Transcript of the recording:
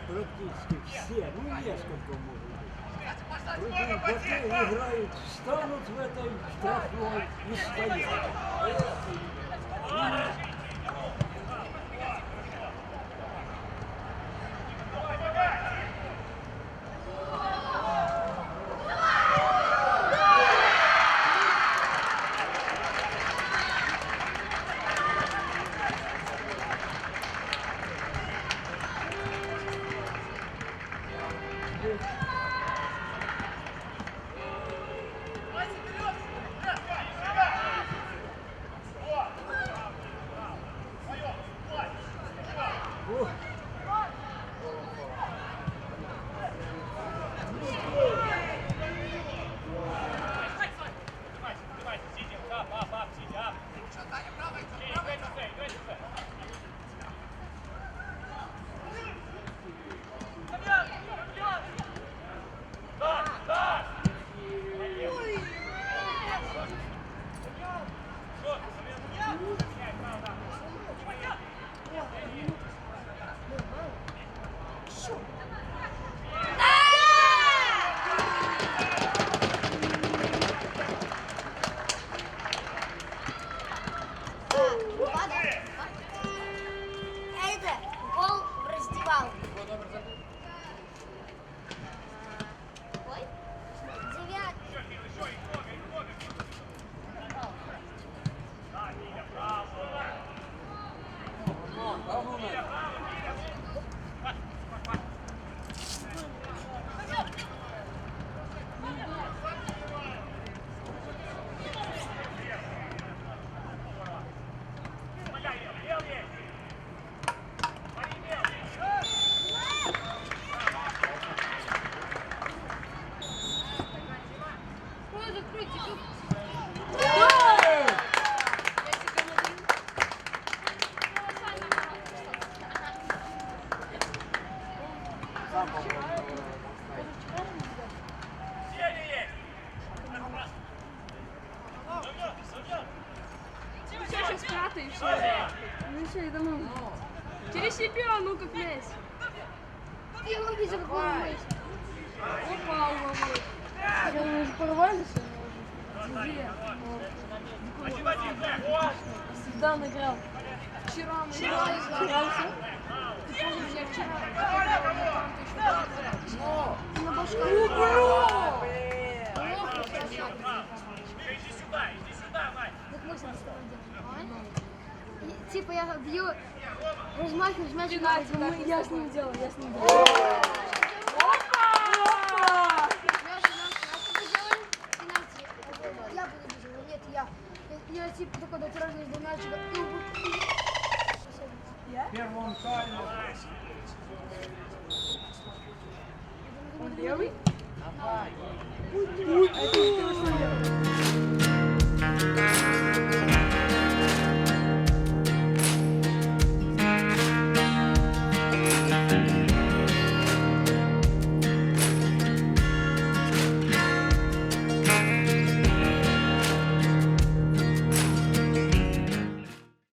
практически все, ну несколько может быть. Потом играют, встанут в этой штрафной и стоят. Сейчас пятый и все. Ну все, и домой. Через себя, ну как Месси. Ты его видел, как он Месси. Опа, уловил. Мы же порвались. Где? Всегда он играл. Вчера мы Вчера все? Ты помнишь, я вчера Ты на башку. Иди сюда, Мать! Так мы с тобой делаем. И, типа я бью, размахиваюсь, мяч я с ним делал, Я буду бежать, нет, я типа такой дотронусь до мячика. Первым таймом. Он левый? Давай. Это